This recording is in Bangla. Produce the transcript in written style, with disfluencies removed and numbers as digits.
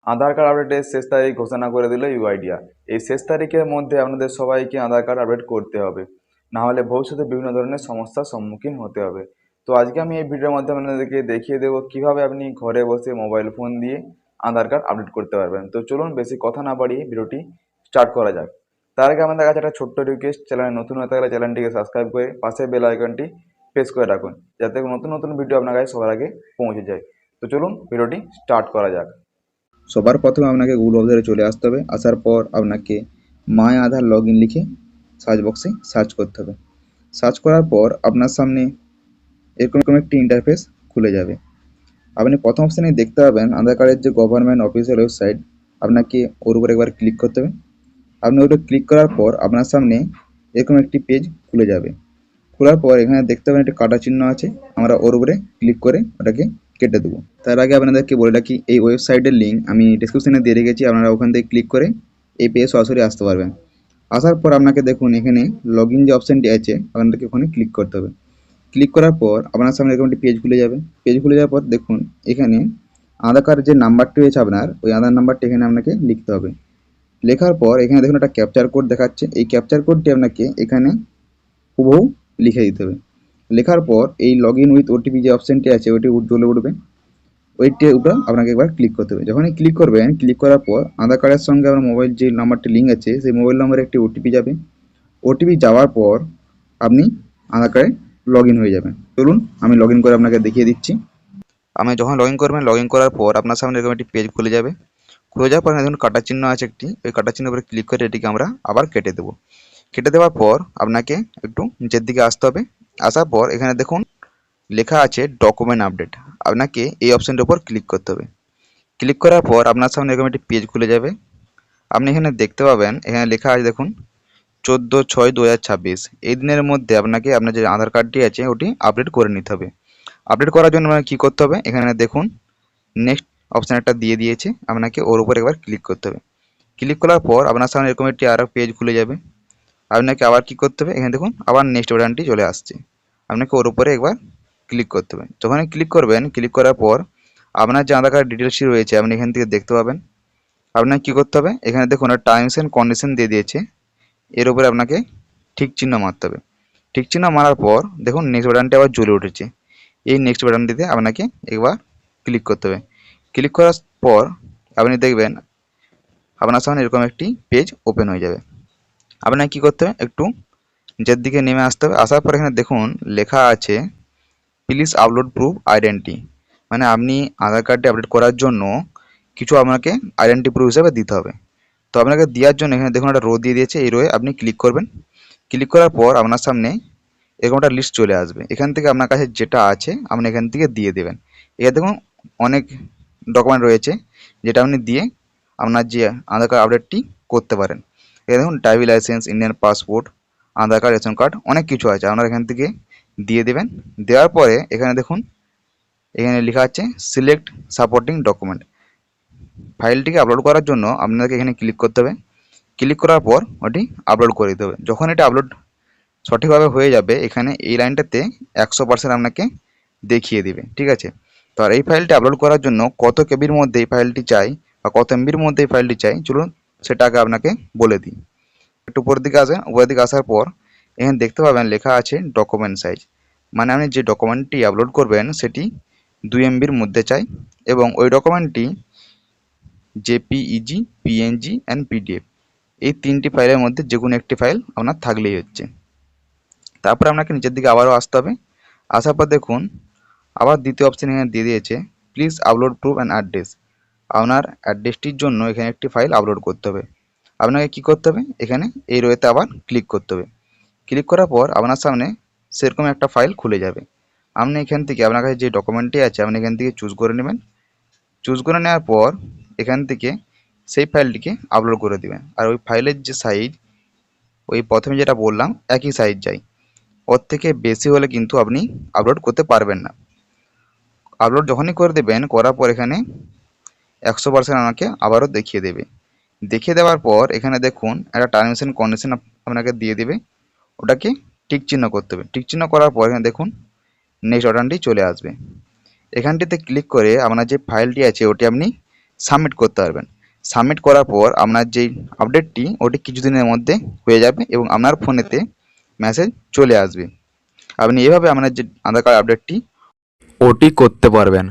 আধার কার্ড আপডেটের শেষ তারিখ ঘোষণা করে দিল ইউআইডিআর। এই শেষ তারিখের মধ্যে আপনাদের সবাইকে আধার কার্ড আপডেট করতে হবে, না হলে ভবিষ্যতে বিভিন্ন ধরনের সমস্যার সম্মুখীন হতে হবে। তো আজকে আমি এই ভিডিওর মাধ্যমে আপনাদেরকে দেখিয়ে দেবো কিভাবে আপনি ঘরে বসে মোবাইল ফোন দিয়ে আধার কার্ড আপডেট করতে পারবেন। তো চলুন বেশি কথা না বাড়িয়ে ভিডিওটি স্টার্ট করা যাক। তার আগে আমাদের কাছে একটা ছোট্ট রিকোয়েস্ট, চ্যানেলে নতুন হতে গেলে চ্যানেলটিকে সাবস্ক্রাইব করে পাশে বেল আইকনটি প্রেস করে রাখুন, যাতে নতুন নতুন ভিডিও আপনার কাছে সবার আগে পৌঁছে যায়। তো চলুন ভিডিওটি স্টার্ট করা যাক। সবার প্রথমে আপনাকে গুগল ব্রাউজারে চলে আসতে হবে। আসার পর আপনাকে মাই আধার লগ ইন লিখে সার্চ বক্সে সার্চ করতে হবে। সার্চ করার পর আপনার সামনে এরকম একটি ইন্টারফেস খুলে যাবে। আপনি প্রথম অপশানে দেখতে পাবেন আধার কার্ডের যে গভর্নমেন্ট অফিসিয়াল ওয়েবসাইট, আপনাকে ওর উপর একবার ক্লিক করতে হবে। আপনি ওটা ক্লিক করার পর আপনার সামনে এরকম একটি পেজ খুলে যাবে। খোলার পর এখানে দেখতে পাবেন একটি কাটা চিহ্ন আছে, আমরা ওর উপরে ক্লিক করে ওটাকে কেটে দেবো। তার আগে আপনাদেরকে বলে রাখি, এই ওয়েবসাইটের লিঙ্ক আমি ডিসক্রিপশনে দিয়ে রেখেছি, আপনারা ওখান থেকে ক্লিক করে এই পেজে সরাসরি আসতে পারবেন। আসার পর আপনাকে দেখুন এখানে লগ ইন যে অপশানটি আছে, আপনাদেরকে ওখানে ক্লিক করতে হবে। ক্লিক করার পর আপনার সামনে এরকম একটি পেজ খুলে যাবে। পেজ খুলে যাওয়ার পর দেখুন এখানে আধার কার্ডের যে নাম্বারটি রয়েছে আপনার, ওই আধার নাম্বারটি এখানে আপনাকে লিখতে হবে। লেখার পর এখানে দেখুন একটা ক্যাপচার কোড দেখাচ্ছে, এই ক্যাপচার কোডটি আপনাকে এখানে হুবহু লিখে দিতে হবে। লেখার পর এই লগ ইন উইথ ওটিপি যে অপশানটি আছে ওইটি জ্বলে উঠবে, ওইটির উপর আপনাকে একবার ক্লিক করতে হবে। যখনই ক্লিক করবেন, ক্লিক করার পর আধার কার্ডের সঙ্গে আপনার মোবাইল যে নাম্বারটি লিঙ্ক আছে সেই মোবাইল নম্বরে একটি ওটিপি যাবে। ওটিপি যাওয়ার পর আপনি আধার কার্ডে লগ ইন হয়ে যাবেন। চলুন আমি লগ ইন করে আপনাকে দেখিয়ে দিচ্ছি। আমি যখন লগ ইন করবেন, লগ ইন করার পর আপনার সামনে এরকম একটি পেজ খুলে যাবে। খুলে যাওয়ার পর দেখুন কাটা চিহ্ন আছে একটি, ওই কাটা চিহ্নের উপরে ক্লিক করে এটিকে আমরা আবার কেটে দেবো। কেটে দেওয়ার পর আপনাকে একটু নিচের দিকে আসতে হবে। আসার পর এখানে দেখুন লেখা আছে ডকুমেন্ট আপডেট, আপনাকে এই অপশানটির উপর ক্লিক করতে হবে। ক্লিক করার পর আপনার সামনে এরকম একটি পেজ খুলে যাবে। আপনি এখানে দেখতে পাবেন এখানে লেখা আছে দেখুন 14/6/2026, এই দিনের মধ্যে আপনাকে আপনার যে আধার কার্ডটি আছে ওটি আপডেট করে নিতে হবে। আপডেট করার জন্য আপনাকে কী করতে হবে, এখানে দেখুন নেক্সট অপশান একটা দিয়ে দিয়েছে, আপনাকে ওর উপর একবার ক্লিক করতে হবে। ক্লিক করার পর আপনার সামনে এরকম একটি আরও পেজ খুলে যাবে। আপনাকে আবার কি করতে হবে, এখানে দেখুন আবার নেক্সট বাটনটি চলে আসছে, আপনাকে ওর উপরে একবার ক্লিক করতে হবে। যখনই ক্লিক করবেন, ক্লিক করার পর আপনার যে আধার কার্ড ডিটেলসটি রয়েছে আপনি এখান থেকে দেখতে পাবেন। আপনাকে কী করতে হবে, এখানে দেখুন টার্মস অ্যান্ড কন্ডিশন দিয়ে দিয়েছে, এর উপরে আপনাকে ঠিক চিহ্ন মারতে হবে। ঠিক চিহ্ন মারার পর দেখুন নেক্সট বাটনটি আবার জ্বলে উঠেছে, এই নেক্সট বাটনটিতে আপনাকে একবার ক্লিক করতে হবে। ক্লিক করার পর আপনি দেখবেন আপনার সামনে এরকম একটি পেজ ওপেন হয়ে যাবে। আপনাকে কী করতে হবে, একটু নিচের দিকে নেমে আসতে হবে। আসার পর এখানে দেখুন লেখা আছে প্লিজ আপলোড প্রুফ আইডেন্টি, মানে আপনি আধার কার্ডটি আপডেট করার জন্য কিছু আপনাকে আইডেন্টি প্রুফ হিসেবে দিতে হবে। তো আপনাকে দেওয়ার জন্য এখানে দেখুন একটা রো দিয়ে দিয়েছে, এই রোয়ে আপনি ক্লিক করবেন। ক্লিক করার পর আপনার সামনে এরকম একটা লিস্ট চলে আসবে, এখান থেকে আপনার কাছে যেটা আছে আপনি এখান থেকে দিয়ে দেবেন। এখানে দেখুন অনেক ডকুমেন্ট রয়েছে যেটা আপনি দিয়ে আপনার যে আধার কার্ড আপডেটটি করতে পারেন। এখানে দেখুন ড্রাইভিং লাইসেন্স, ইন্ডিয়ান পাসপোর্ট, আধার কার্ড, রেশন কার্ড, অনেক কিছু আছে, আপনারা এখান থেকে দিয়ে দেবেন। দেওয়ার পরে এখানে দেখুন এখানে লেখা আছে সিলেক্ট সাপোর্টিং ডকুমেন্ট, ফাইলটিকে আপলোড করার জন্য আপনাকে এখানে ক্লিক করতে হবে। ক্লিক করার পর ওটি আপলোড করে দিতে হবে। যখন এটা আপলোড সঠিকভাবে হয়ে যাবে, এখানে এই লাইনটাতে 100% আপনাকে দেখিয়ে দিবে, ঠিক আছে। তো আর এই ফাইলটি আপলোড করার জন্য কত কেবির মধ্যে এই ফাইলটি চাই বা কত এমবির মধ্যে এই ফাইলটি চাই, চলুন সেটা আগে আপনাকে বলে দিই। একটু উপরের দিকে আসেন, উপরের দিকে আসার পর এখানে দেখতে পাবেন লেখা আছে ডকুমেন্ট সাইজ, মানে আপনি যে ডকুমেন্টটি আপলোড করবেন সেটি 2 এমবির মধ্যে চাই, এবং ওই ডকুমেন্টটি জেপিইজি, পিএনজি অ্যান্ড পিডিএফ, এই 3টি ফাইলের মধ্যে যে কোনো একটি ফাইল আপনার থাকলেই হচ্ছে। তারপর আপনাকে নিচের দিকে আবারও আসতে হবে। আসার পর দেখুন আবার দ্বিতীয় অপশান এখানে দিয়ে দিয়েছে please upload proof and address, আপনার অ্যাড্রেসটির জন্য এখানে একটি ফাইল আপলোড করতে হবে। আপনাকে কি করতে হবে, এখানে এই রোতে আবার ক্লিক করতে হবে। ক্লিক করার পর আপনার সামনে সেরকম একটা ফাইল খুলে যাবে। আপনি এখান থেকে আপনার কাছে যে ডকুমেন্টটি আছে আপনি এখান থেকে চুজ করে নেবেন। চুজ করে নেওয়ার পর এখান থেকে সেই ফাইলটিকে আপলোড করে দেবেন। আর ওই ফাইলের যে সাইজ, ওই প্রথমে যেটা বললাম একই সাইজ চাই, ওর থেকে বেশি হলে কিন্তু আপনি আপলোড করতে পারবেন না। আপলোড যখনই করে দেবেন, করার পর এখানে 100% আমাকে আবারও দেখিয়ে দেবে। দেখিয়ে দেওয়ার পর এখানে দেখুন একটা টার্মস অ্যান্ড কন্ডিশন আপনাকে দিয়ে দেবে, ওটাকে টিক চিহ্ন করতে হবে। টিক চিহ্ন করার পর এখানে দেখুন নেক্সট বাটনটি চলে আসবে। এখানটিতে ক্লিক করে আপনার যে ফাইলটি আছে ওটি আপনি সাবমিট করতে পারবেন। সাবমিট করার পর আপনার যেই আপডেটটি ওটি কিছুদিনের মধ্যে হয়ে যাবে এবং আপনার ফোনেতে মেসেজ চলে আসবে। আপনি এভাবে আপনার যে আধার কার্ড আপডেটটি ওটি করতে পারবেন।